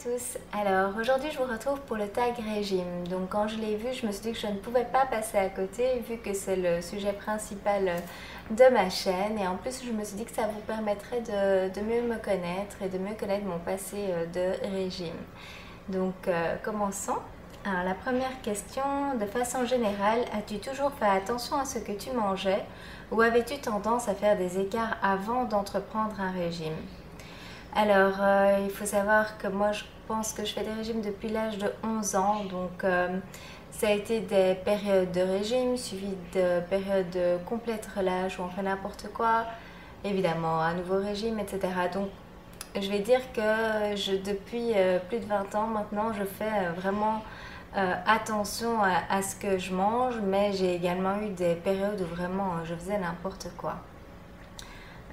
tous, alors aujourd'hui je vous retrouve pour le tag régime. Donc quand je l'ai vu, je me suis dit que je ne pouvais pas passer à côté vu que c'est le sujet principal de ma chaîne, et en plus je me suis dit que ça vous permettrait de mieux me connaître et de mieux connaître mon passé de régime. Donc commençons. Alors la première question, de façon générale, as-tu toujours fait attention à ce que tu mangeais ou avais-tu tendance à faire des écarts avant d'entreprendre un régime? Alors, il faut savoir que moi, je pense que je fais des régimes depuis l'âge de 11 ans. Donc, ça a été des périodes de régime suivies de périodes de complète relâche où on fait n'importe quoi. Évidemment, un nouveau régime, etc. Donc, je vais dire que depuis plus de 20 ans maintenant, je fais vraiment attention à ce que je mange. Mais j'ai également eu des périodes où vraiment je faisais n'importe quoi.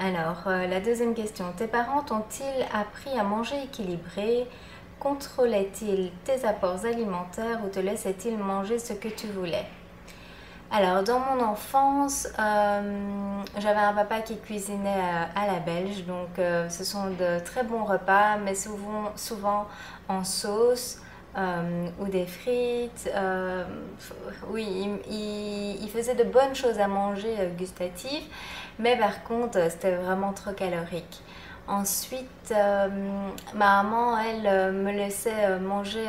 Alors, la deuxième question. Tes parents t'ont-ils appris à manger équilibré? Contrôlaient-ils tes apports alimentaires ou te laissaient-ils manger ce que tu voulais? Alors, dans mon enfance, j'avais un papa qui cuisinait à la belge. Donc, ce sont de très bons repas, mais souvent en sauce. Ou des frites. Oui, il faisait de bonnes choses à manger gustatives, mais par contre, c'était vraiment trop calorique. Ensuite, ma maman, elle, me laissait manger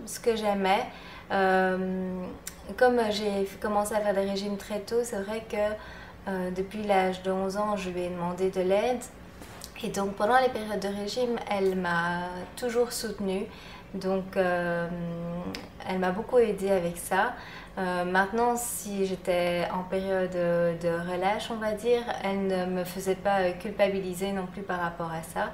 ce que j'aimais. Comme j'ai commencé à faire des régimes très tôt, c'est vrai que depuis l'âge de 11 ans, je lui ai demandé de l'aide. Et donc pendant les périodes de régime, elle m'a toujours soutenue. Donc elle m'a beaucoup aidée avec ça. Maintenant, si j'étais en période de relâche, on va dire, elle ne me faisait pas culpabiliser non plus par rapport à ça.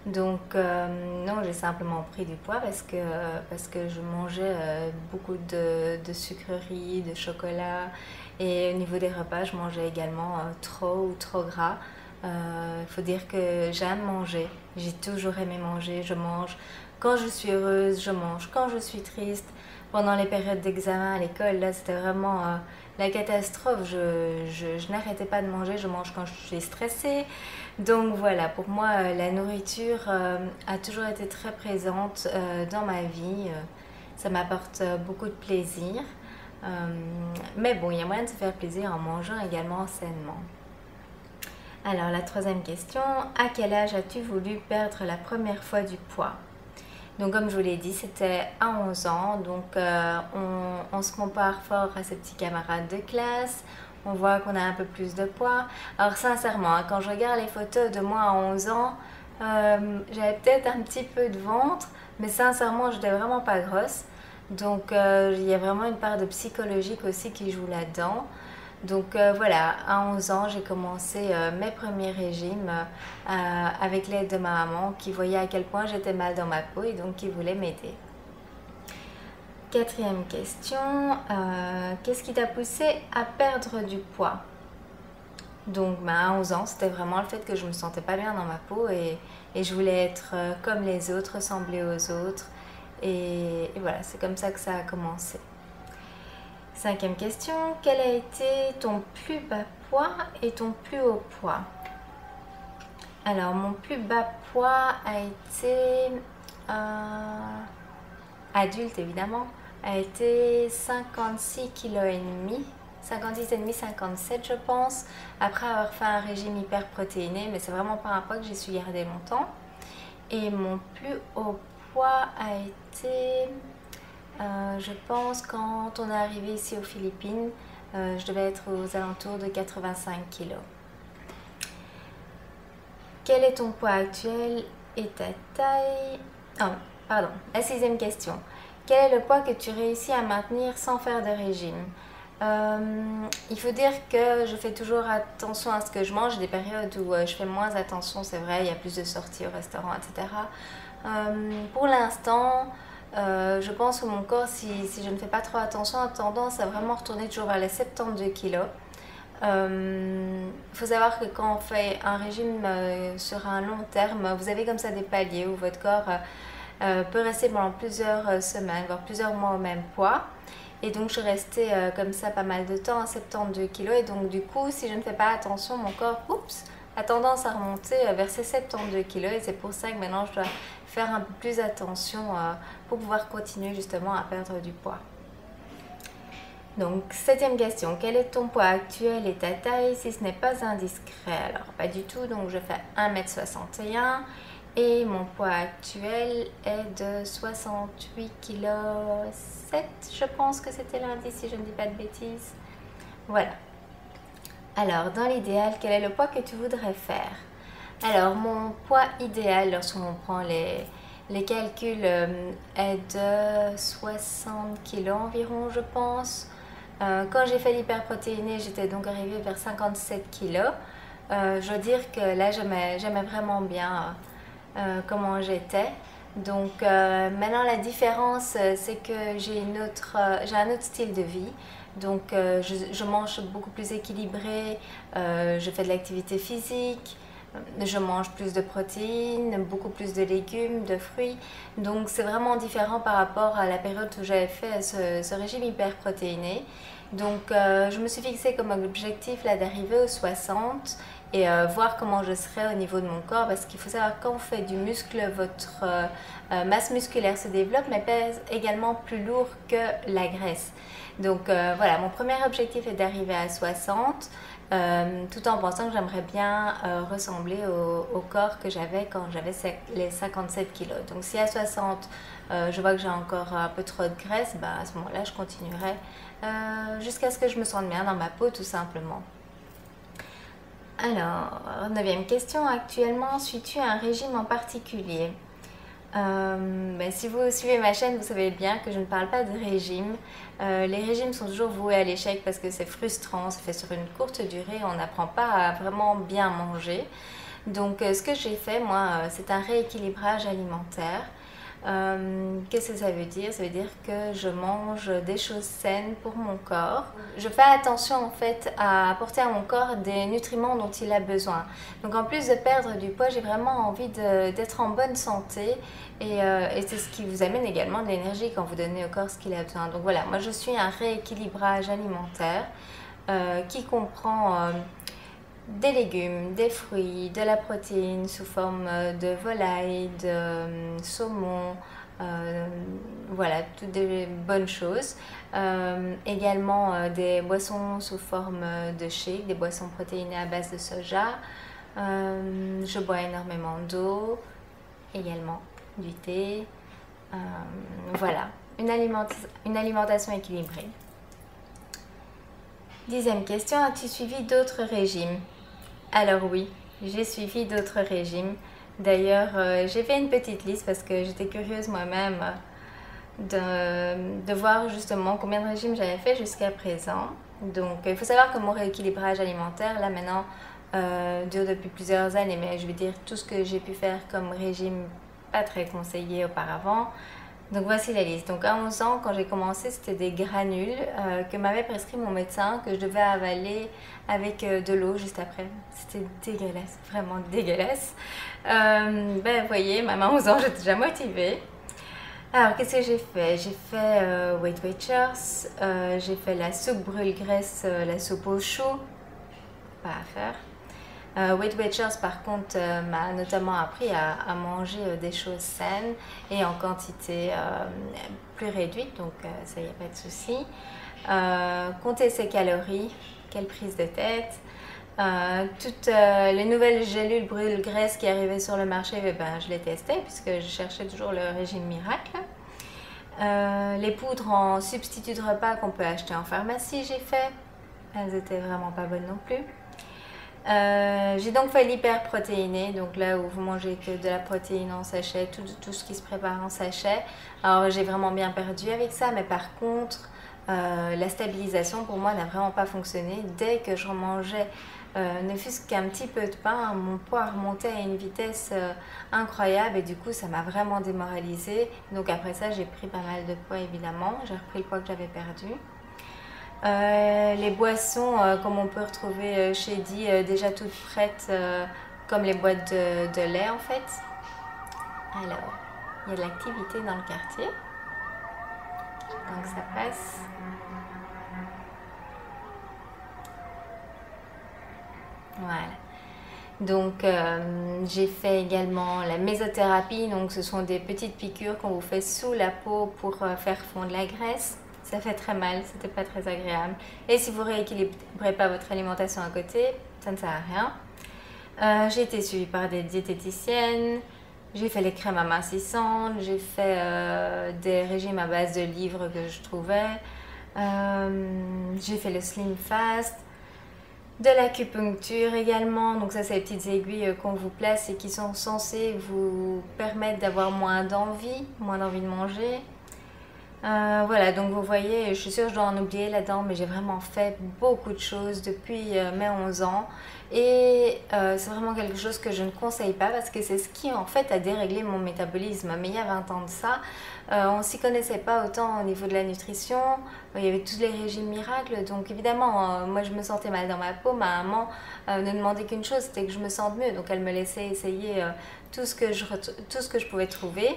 Donc non, j'ai simplement pris du poids parce que je mangeais beaucoup de sucreries, de chocolat. Et au niveau des repas, je mangeais également trop ou trop gras. Il faut dire que j'aime manger, j'ai toujours aimé manger, je mange. Quand je suis heureuse, je mange. Quand je suis triste, pendant les périodes d'examen à l'école, là c'était vraiment la catastrophe. Je n'arrêtais pas de manger, je mange quand je suis stressée. Donc voilà, pour moi la nourriture a toujours été très présente dans ma vie. Ça m'apporte beaucoup de plaisir. Mais bon, il y a moyen de se faire plaisir en mangeant également sainement. Alors la troisième question, à quel âge as-tu voulu perdre la première fois du poids? Donc comme je vous l'ai dit, c'était à 11 ans, donc on se compare fort à ses petits camarades de classe, on voit qu'on a un peu plus de poids. Alors sincèrement, quand je regarde les photos de moi à 11 ans, j'avais peut-être un petit peu de ventre, mais sincèrement, je n'étais vraiment pas grosse. Donc il y a vraiment une part de psychologique aussi qui joue là-dedans. Donc voilà, à 11 ans, j'ai commencé mes premiers régimes avec l'aide de ma maman qui voyait à quel point j'étais mal dans ma peau et donc qui voulait m'aider. Quatrième question, qu'est-ce qui t'a poussé à perdre du poids? Donc à 11 ans, c'était vraiment le fait que je me sentais pas bien dans ma peau et je voulais être comme les autres, ressembler aux autres. Et voilà, c'est comme ça que ça a commencé. Cinquième question, quel a été ton plus bas poids et ton plus haut poids? Alors, mon plus bas poids a été, adulte évidemment, a été 56,5 kg, 56,5, 57 je pense, après avoir fait un régime hyper protéiné, mais c'est vraiment pas un poids que j'ai su garder longtemps. Et mon plus haut poids a été... je pense quand on est arrivé ici aux Philippines, je devais être aux alentours de 85 kg. Quel est ton poids actuel et ta taille? Oh, pardon, la sixième question. Quel est le poids que tu réussis à maintenir sans faire de régime? Il faut dire que je fais toujours attention à ce que je mange. Des périodes où je fais moins attention, c'est vrai, il y a plus de sorties au restaurant, etc. Pour l'instant... je pense que mon corps, si je ne fais pas trop attention, a tendance à vraiment retourner toujours vers les 72 kg. Il faut savoir que quand on fait un régime sur un long terme, vous avez comme ça des paliers où votre corps peut rester pendant plusieurs semaines, voire plusieurs mois au même poids. Et donc je suis restée comme ça pas mal de temps à 72 kg. Et donc du coup, si je ne fais pas attention, mon corps, oups, a tendance à remonter vers ses 72 kilos et c'est pour ça que maintenant je dois faire un peu plus attention pour pouvoir continuer justement à perdre du poids. Donc, 7e question, quel est ton poids actuel et ta taille si ce n'est pas indiscret? Alors, pas du tout, donc je fais 1m61 et mon poids actuel est de 68,7 kg, je pense que c'était lundi si je ne dis pas de bêtises. Voilà. Alors, dans l'idéal, quel est le poids que tu voudrais faire? Alors, mon poids idéal, lorsqu'on prend les calculs, est de 60 kg environ, je pense. Quand j'ai fait l'hyperprotéinée, j'étais donc arrivée vers 57 kg. Je dois dire que là, j'aimais vraiment bien comment j'étais. Donc maintenant, la différence, c'est que j'ai un autre style de vie. Donc je mange beaucoup plus équilibré, je fais de l'activité physique, je mange plus de protéines, beaucoup plus de légumes, de fruits. Donc c'est vraiment différent par rapport à la période où j'avais fait ce régime hyperprotéiné. Donc je me suis fixée comme objectif là d'arriver aux 60 et voir comment je serai au niveau de mon corps, parce qu'il faut savoir que quand on fait du muscle, votre masse musculaire se développe mais pèse également plus lourd que la graisse. Donc voilà, mon premier objectif est d'arriver à 60, tout en pensant que j'aimerais bien ressembler au corps que j'avais quand j'avais les 57 kilos. Donc si à 60 je vois que j'ai encore un peu trop de graisse, bah, à ce moment-là je continuerai jusqu'à ce que je me sente bien dans ma peau tout simplement. Alors, 9e question, actuellement suis-tu un régime en particulier? Si vous suivez ma chaîne, vous savez bien que je ne parle pas de régime. Les régimes sont toujours voués à l'échec parce que c'est frustrant, ça fait sur une courte durée, on n'apprend pas à vraiment bien manger. Donc ce que j'ai fait, moi, c'est un rééquilibrage alimentaire. Qu'est-ce que ça veut dire? Ça veut dire que je mange des choses saines pour mon corps. Je fais attention en fait à apporter à mon corps des nutriments dont il a besoin. Donc en plus de perdre du poids, j'ai vraiment envie d'être en bonne santé et c'est ce qui vous amène également de l'énergie quand vous donnez au corps ce qu'il a besoin. Donc voilà, moi je suis un rééquilibrage alimentaire qui comprend des légumes, des fruits, de la protéine sous forme de volaille, de saumon, voilà, toutes des bonnes choses. Également des boissons sous forme de shake, des boissons protéinées à base de soja. Je bois énormément d'eau, également du thé. Voilà, une alimentation équilibrée. 10e question, as-tu suivi d'autres régimes? Alors oui, j'ai suivi d'autres régimes. D'ailleurs, j'ai fait une petite liste parce que j'étais curieuse moi-même de voir justement combien de régimes j'avais fait jusqu'à présent. Donc, il faut savoir que mon rééquilibrage alimentaire, là maintenant, dure depuis plusieurs années, mais je vais dire tout ce que j'ai pu faire comme régime pas très conseillé auparavant. Donc voici la liste. Donc à 11 ans, quand j'ai commencé, c'était des granules que m'avait prescrit mon médecin, que je devais avaler avec de l'eau juste après. C'était dégueulasse, vraiment dégueulasse. Vous voyez, même à 11 ans, j'étais déjà motivée. Alors, qu'est-ce que j'ai fait? J'ai fait Weight Watchers, j'ai fait la soupe brûle-graisse, la soupe au chou, pas à faire. Weight Watchers par contre m'a notamment appris à manger des choses saines et en quantité plus réduite, donc ça y a pas de souci. Compter ses calories, quelle prise de tête. Toutes les nouvelles gélules brûle-graisse qui arrivaient sur le marché, je les testais puisque je cherchais toujours le régime miracle. Les poudres en substitut de repas qu'on peut acheter en pharmacie, j'ai fait. Elles étaient vraiment pas bonnes non plus. J'ai donc fait l'hyperprotéiné, donc là où vous mangez que de la protéine en sachet, tout ce qui se prépare en sachet. Alors j'ai vraiment bien perdu avec ça, mais par contre la stabilisation pour moi n'a vraiment pas fonctionné. Dès que je mangeais ne fût-ce qu'un petit peu de pain, mon poids remontait à une vitesse incroyable et du coup ça m'a vraiment démoralisée. Donc après ça j'ai pris pas mal de poids évidemment, j'ai repris le poids que j'avais perdu. Les boissons comme on peut retrouver chez Di déjà toutes prêtes comme les boîtes de lait en fait. Alors, il y a de l'activité dans le quartier, donc ça passe. Voilà. Donc j'ai fait également la mésothérapie, donc ce sont des petites piqûres qu'on vous fait sous la peau pour faire fondre la graisse. Ça fait très mal, c'était pas très agréable. Et si vous rééquilibrez pas votre alimentation à côté, ça ne sert à rien. J'ai été suivie par des diététiciennes, j'ai fait les crèmes amincissantes, j'ai fait des régimes à base de livres que je trouvais, j'ai fait le slim fast, de l'acupuncture également. Donc ça, c'est les petites aiguilles qu'on vous place et qui sont censées vous permettre d'avoir moins d'envie de manger. Voilà, donc vous voyez, je suis sûre que je dois en oublier là-dedans, mais j'ai vraiment fait beaucoup de choses depuis mes 11 ans. Et c'est vraiment quelque chose que je ne conseille pas parce que c'est ce qui en fait a déréglé mon métabolisme. Mais il y a 20 ans de ça, on ne s'y connaissait pas autant au niveau de la nutrition. Il y avait tous les régimes miracles, donc évidemment, moi je me sentais mal dans ma peau. Ma maman ne demandait qu'une chose, c'était que je me sente mieux. Donc elle me laissait essayer tout ce que je pouvais trouver.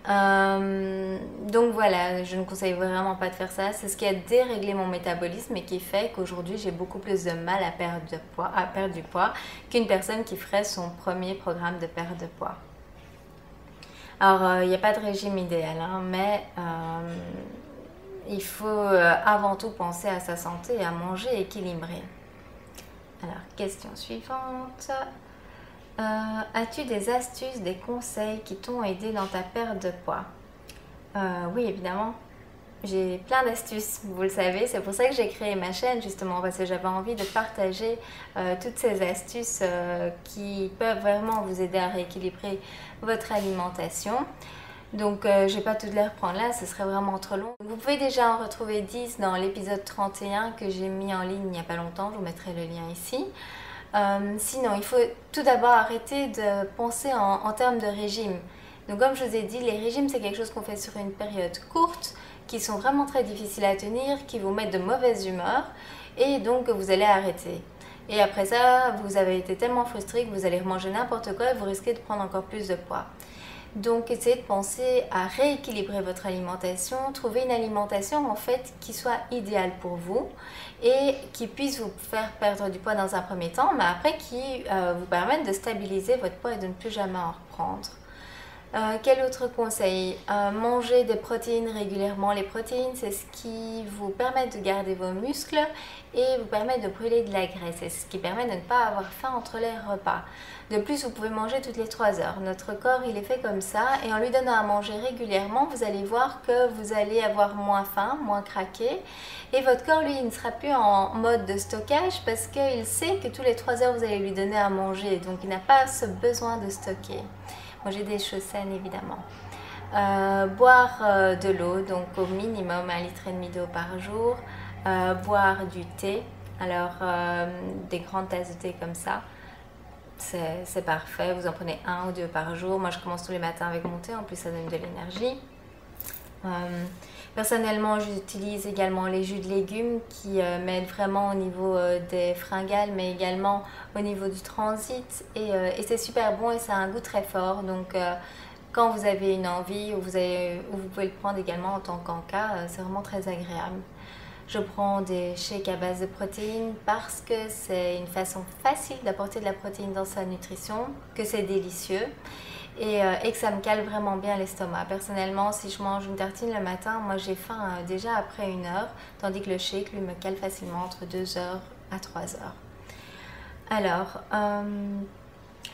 Donc voilà, je ne conseille vraiment pas de faire ça. C'est ce qui a déréglé mon métabolisme et qui fait qu'aujourd'hui j'ai beaucoup plus de mal à perdre du poids qu'une personne qui ferait son premier programme de perte de poids. Alors il n'y a pas de régime idéal, hein, mais il faut avant tout penser à sa santé et à manger équilibré. Alors, question suivante. As-tu des astuces, des conseils qui t'ont aidé dans ta perte de poids? Oui, évidemment. J'ai plein d'astuces, vous le savez. C'est pour ça que j'ai créé ma chaîne, justement, parce que j'avais envie de partager toutes ces astuces qui peuvent vraiment vous aider à rééquilibrer votre alimentation. Donc, je ne vais pas toutes les reprendre là, ce serait vraiment trop long. Vous pouvez déjà en retrouver 10 dans l'épisode 31 que j'ai mis en ligne il n'y a pas longtemps. Je vous mettrai le lien ici. Sinon, il faut tout d'abord arrêter de penser en termes de régime. Donc comme je vous ai dit, les régimes c'est quelque chose qu'on fait sur une période courte, qui sont vraiment très difficiles à tenir, qui vous mettent de mauvaise humeur et donc vous allez arrêter. Et après ça, vous avez été tellement frustré que vous allez manger n'importe quoi et vous risquez de prendre encore plus de poids. Donc essayez de penser à rééquilibrer votre alimentation, trouver une alimentation en fait qui soit idéale pour vous et qui puisse vous faire perdre du poids dans un premier temps, mais après qui vous permette de stabiliser votre poids et de ne plus jamais en reprendre. Quel autre conseil? Manger des protéines régulièrement. Les protéines, c'est ce qui vous permet de garder vos muscles et vous permet de brûler de la graisse. C'est ce qui permet de ne pas avoir faim entre les repas. De plus, vous pouvez manger toutes les 3 heures. Notre corps, il est fait comme ça. Et en lui donnant à manger régulièrement, vous allez voir que vous allez avoir moins faim, moins craqué. Et votre corps, lui, il ne sera plus en mode de stockage parce qu'il sait que tous les 3 heures, vous allez lui donner à manger. Donc, il n'a pas ce besoin de stocker. Manger des choses saines évidemment. Boire de l'eau, donc au minimum 1,5 litre d'eau par jour. Boire du thé, alors des grandes tasses de thé comme ça, c'est parfait. Vous en prenez 1 ou 2 par jour. Moi je commence tous les matins avec mon thé, en plus ça donne de l'énergie. Personnellement, j'utilise également les jus de légumes qui m'aident vraiment au niveau des fringales, mais également au niveau du transit. Et c'est super bon et ça a un goût très fort. Donc, quand vous avez une envie ou vous pouvez le prendre également en tant qu'en-cas, c'est vraiment très agréable. Je prends des shakes à base de protéines parce que c'est une façon facile d'apporter de la protéine dans sa nutrition, que c'est délicieux. Et que ça me cale vraiment bien l'estomac. Personnellement, si je mange une tartine le matin, moi j'ai faim déjà après 1 heure, tandis que le shake, lui, me cale facilement entre 2 heures à 3 heures. Alors,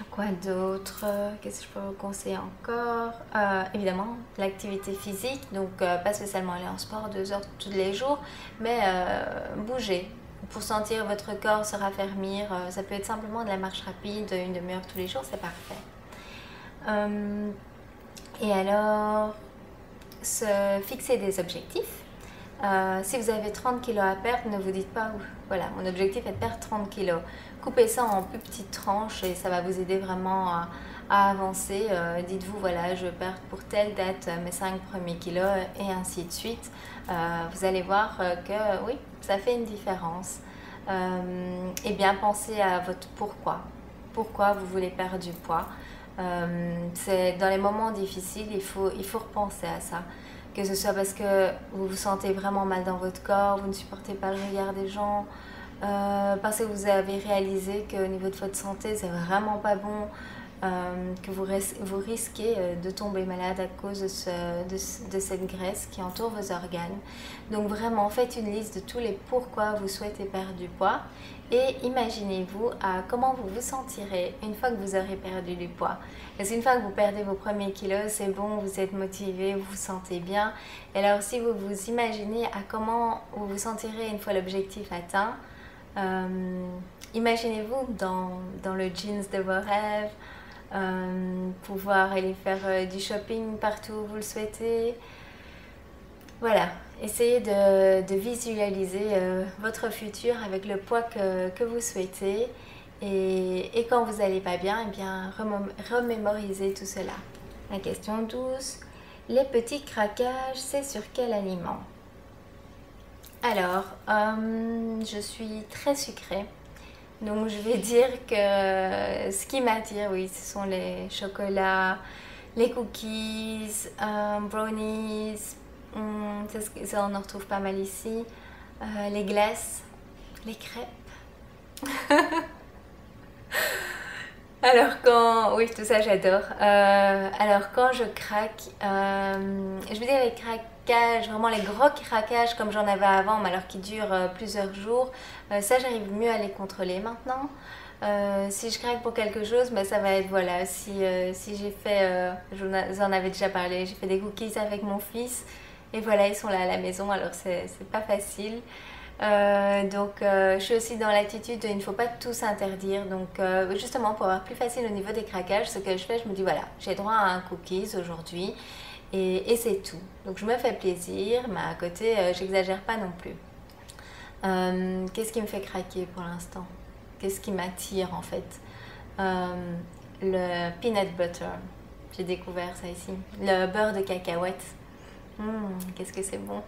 quoi d'autre? Qu'est-ce que je peux vous conseiller encore? Évidemment, l'activité physique, donc pas spécialement aller en sport 2 heures tous les jours, mais bouger. Pour sentir votre corps se raffermir, ça peut être simplement de la marche rapide, 1 demi-heure tous les jours, c'est parfait. Et alors, se fixer des objectifs. Si vous avez 30 kg à perdre, ne vous dites pas, voilà, mon objectif est de perdre 30 kg. Coupez ça en plus petites tranches et ça va vous aider vraiment à avancer. Dites-vous, voilà, je perds pour telle date mes 5 premiers kilos et ainsi de suite. Vous allez voir que oui, ça fait une différence. Et bien pensez à votre pourquoi. Pourquoi vous voulez perdre du poids. C'est dans les moments difficiles, il faut repenser à ça. Que ce soit parce que vous vous sentez vraiment mal dans votre corps, vous ne supportez pas le regard des gens, parce que vous avez réalisé qu'au niveau de votre santé, c'est vraiment pas bon, que vous risquez de tomber malade à cause de cette graisse qui entoure vos organes. Donc vraiment, faites une liste de tous les pourquoi vous souhaitez perdre du poids et imaginez-vous à comment vous vous sentirez une fois que vous aurez perdu du poids. Parce qu'une fois que vous perdez vos premiers kilos, c'est bon, vous êtes motivé, vous vous sentez bien. Et alors si vous vous imaginez à comment vous vous sentirez une fois l'objectif atteint, imaginez-vous dans le jeans de vos rêves, pouvoir aller faire du shopping partout où vous le souhaitez. Voilà, essayez de visualiser votre futur avec le poids que vous souhaitez et quand vous n'allez pas bien, eh bien remémorisez tout cela. La question 12, les petits craquages, c'est sur quel aliment? Alors, je suis très sucrée. Donc je vais dire que ce qui m'attire, oui, ce sont les chocolats, les cookies, brownies, ça on en retrouve pas mal ici, les glaces, les crêpes. Oui, tout ça j'adore. Alors quand je craque, je veux dire les craquages, vraiment les gros craquages comme j'en avais avant, mais alors qui durent plusieurs jours, ça j'arrive mieux à les contrôler maintenant. Si je craque pour quelque chose, ben, ça va être, voilà, si j'ai fait, vous en avez déjà parlé, j'ai fait des cookies avec mon fils, et voilà, ils sont là à la maison, alors c'est pas facile. Je suis aussi dans l'attitude de il ne faut pas tout s'interdire, donc justement pour avoir plus facile au niveau des craquages, ce que je fais, je me dis voilà, j'ai droit à un cookies aujourd'hui et c'est tout. Donc je me fais plaisir, mais à côté j'exagère pas non plus. Qu'est-ce qui me fait craquer pour l'instant? Qu'est-ce qui m'attire en fait? Le peanut butter, j'ai découvert ça ici, le beurre de cacahuète. Qu'est-ce que c'est bon.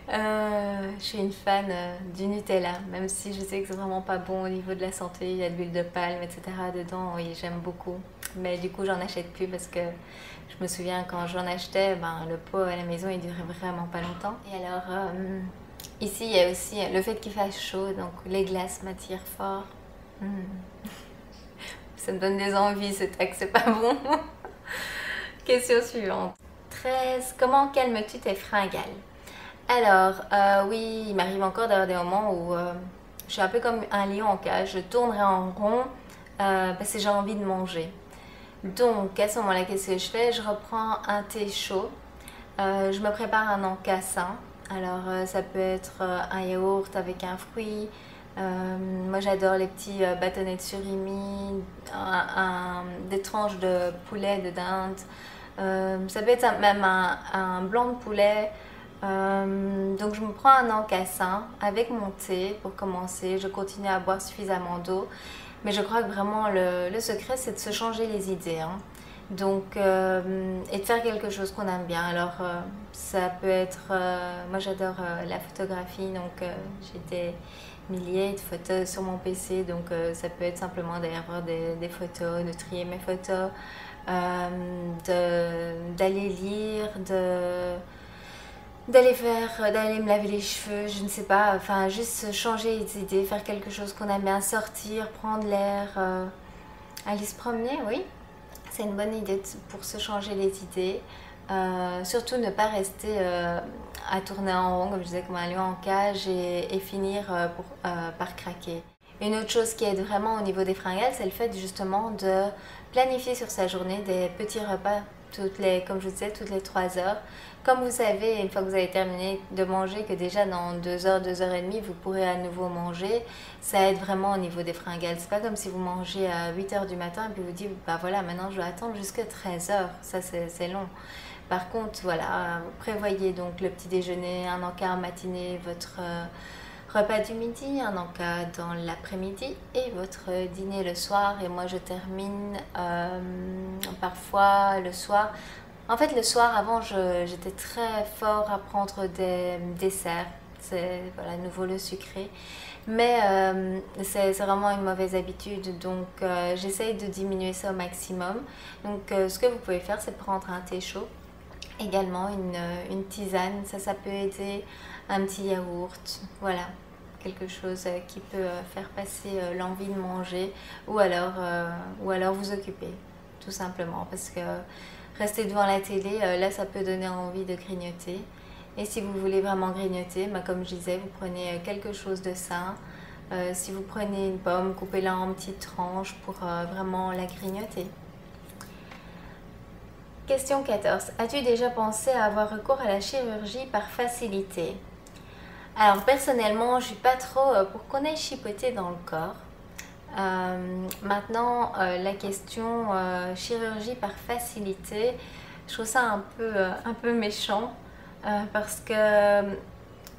Je suis une fan du Nutella, même si je sais que c'est vraiment pas bon au niveau de la santé, il y a de l'huile de palme, etc. dedans, oui, j'aime beaucoup. Mais du coup, j'en achète plus parce que je me souviens quand j'en achetais, ben, le pot à la maison, il durait vraiment pas longtemps. Et alors, ici, il y a aussi le fait qu'il fasse chaud, donc les glaces m'attirent fort. Ça me donne des envies, ce texte, c'est pas bon. Question suivante. 13. Comment calmes-tu tes fringales? Alors, oui, il m'arrive encore d'avoir des moments où je suis un peu comme un lion en cage, je tournerai en rond parce que j'ai envie de manger. Donc, à ce moment-là, qu'est-ce que je fais? Je reprends un thé chaud, je me prépare un encas sain. Alors, ça peut être un yaourt avec un fruit. Moi, j'adore les petits bâtonnets de surimi, des tranches de poulet, de dinde. Ça peut être même un blanc de poulet. Donc je me prends un encas sain avec mon thé pour commencer. Je continue à boire suffisamment d'eau. Mais je crois que vraiment le secret, c'est de se changer les idées. Hein. Donc, et de faire quelque chose qu'on aime bien. Alors, ça peut être... moi, j'adore la photographie. Donc, j'ai des milliers de photos sur mon PC. Donc, ça peut être simplement d'aller voir des photos, de trier mes photos, d'aller lire, d'aller me laver les cheveux, je ne sais pas, enfin juste changer les idées, faire quelque chose qu'on aime bien, sortir, prendre l'air, aller se promener, oui, c'est une bonne idée pour se changer les idées. Surtout ne pas rester à tourner en rond, comme je disais, comme un lion en cage et finir par craquer. Une autre chose qui aide vraiment au niveau des fringales, c'est le fait justement de planifier sur sa journée des petits repas, comme je vous disais, toutes les 3 heures. Comme vous savez, une fois que vous avez terminé de manger, que déjà dans 2 heures, 2 heures et demie, vous pourrez à nouveau manger, ça aide vraiment au niveau des fringales. C'est pas comme si vous mangez à 8 heures du matin et puis vous dites, bah voilà, maintenant je dois attendre jusqu'à 13 heures. Ça, c'est long. Par contre, voilà, prévoyez donc le petit déjeuner, un encas en matinée, votre repas du midi, un encas dans l'après-midi et votre dîner le soir. Et moi, je termine parfois le soir. En fait, le soir, avant, j'étais très fort à prendre des desserts. C'est voilà, à nouveau le sucré. Mais c'est vraiment une mauvaise habitude. Donc, j'essaye de diminuer ça au maximum. Donc, ce que vous pouvez faire, c'est prendre un thé chaud. Également, une tisane. Ça peut aider. Un petit yaourt. Voilà. quelque chose qui peut faire passer l'envie de manger ou alors vous occuper, tout simplement. Parce que rester devant la télé, là, ça peut donner envie de grignoter. Et si vous voulez vraiment grignoter, comme je disais, vous prenez quelque chose de sain. Si vous prenez une pomme, coupez-la en petites tranches pour vraiment la grignoter. Question 14. As-tu déjà pensé à avoir recours à la chirurgie par facilité? Alors personnellement, je ne suis pas trop pour qu'on aille chipoter dans le corps. Maintenant, la question chirurgie par facilité, je trouve ça un peu méchant parce que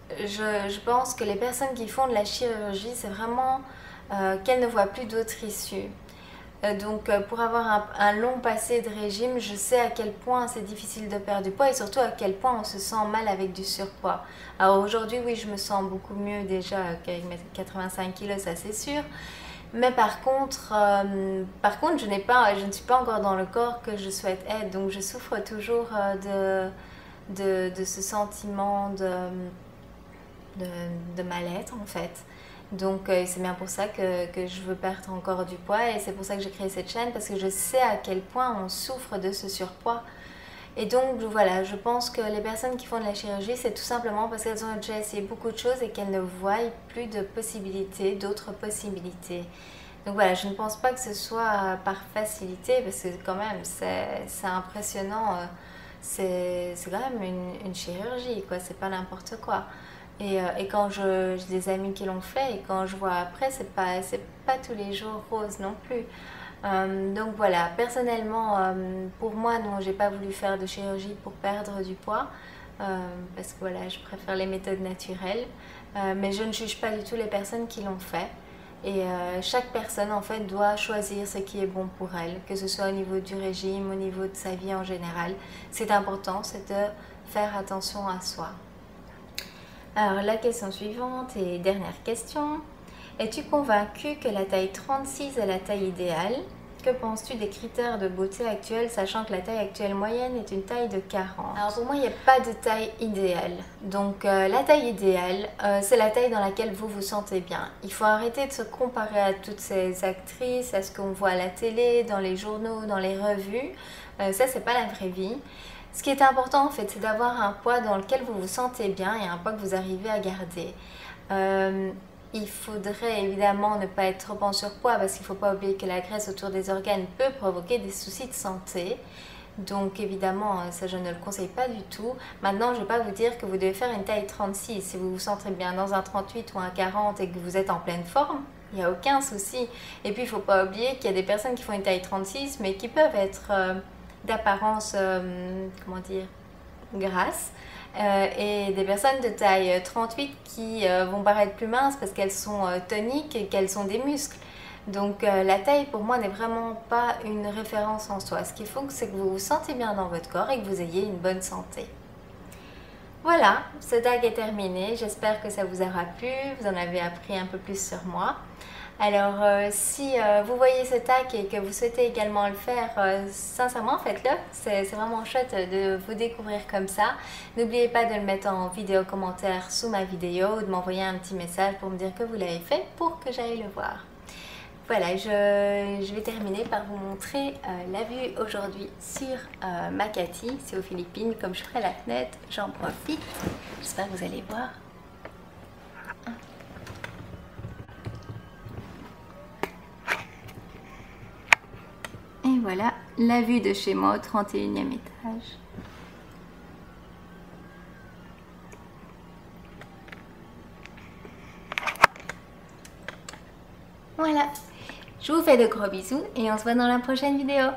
je pense que les personnes qui font de la chirurgie, c'est vraiment qu'elles ne voient plus d'autre issue. Donc pour avoir un long passé de régime, je sais à quel point c'est difficile de perdre du poids et surtout à quel point on se sent mal avec du surpoids. Alors aujourd'hui, oui, je me sens beaucoup mieux déjà qu'avec mes 85 kg, ça c'est sûr. Mais par contre, je ne suis pas encore dans le corps que je souhaite être. Donc je souffre toujours de ce sentiment de mal-être en fait. Donc c'est bien pour ça que je veux perdre encore du poids et c'est pour ça que j'ai créé cette chaîne parce que je sais à quel point on souffre de ce surpoids. Et donc voilà, je pense que les personnes qui font de la chirurgie, c'est tout simplement parce qu'elles ont déjà essayé beaucoup de choses et qu'elles ne voient plus de possibilités, d'autres possibilités. Donc voilà, je ne pense pas que ce soit par facilité parce que quand même c'est impressionnant, c'est quand même une chirurgie, quoi, c'est pas n'importe quoi. Et quand j'ai des amis qui l'ont fait et quand je vois après, c'est pas tous les jours rose non plus. Donc voilà, personnellement, pour moi, non, j'ai pas voulu faire de chirurgie pour perdre du poids parce que voilà, je préfère les méthodes naturelles. Mais je ne juge pas du tout les personnes qui l'ont fait. Et chaque personne en fait doit choisir ce qui est bon pour elle, que ce soit au niveau du régime, au niveau de sa vie en général. C'est important, c'est de faire attention à soi. Alors la question suivante et dernière question. Es-tu convaincue que la taille 36 est la taille idéale? Que penses-tu des critères de beauté actuels, sachant que la taille actuelle moyenne est une taille de 40? Alors pour moi, il n'y a pas de taille idéale. Donc la taille idéale, c'est la taille dans laquelle vous vous sentez bien. Il faut arrêter de se comparer à toutes ces actrices, à ce qu'on voit à la télé, dans les journaux, dans les revues. Ça, c'est pas la vraie vie. Ce qui est important en fait, c'est d'avoir un poids dans lequel vous vous sentez bien et un poids que vous arrivez à garder. Il faudrait évidemment ne pas être trop en surpoids parce qu'il ne faut pas oublier que la graisse autour des organes peut provoquer des soucis de santé. Donc évidemment, ça je ne le conseille pas du tout. Maintenant, je ne vais pas vous dire que vous devez faire une taille 36. Si vous vous sentez bien dans un 38 ou un 40 et que vous êtes en pleine forme, il n'y a aucun souci. Et puis il ne faut pas oublier qu'il y a des personnes qui font une taille 36 mais qui peuvent être d'apparence, comment dire, grasse. Et des personnes de taille 38 qui vont paraître plus minces parce qu'elles sont toniques et qu'elles ont des muscles. Donc la taille pour moi n'est vraiment pas une référence en soi. Ce qu'il faut, c'est que vous vous sentez bien dans votre corps et que vous ayez une bonne santé. Voilà, ce tag est terminé. J'espère que ça vous aura plu. Vous en avez appris un peu plus sur moi. Alors si vous voyez ce tag et que vous souhaitez également le faire, sincèrement faites-le, c'est vraiment chouette de vous découvrir comme ça. N'oubliez pas de le mettre en vidéo commentaire sous ma vidéo ou de m'envoyer un petit message pour me dire que vous l'avez fait pour que j'aille le voir. Voilà, je vais terminer par vous montrer la vue aujourd'hui sur Makati, c'est aux Philippines. Comme je ferai la fenêtre, j'en profite, j'espère que vous allez voir. Et voilà la vue de chez moi au 31e étage. Voilà, je vous fais de gros bisous et on se voit dans la prochaine vidéo.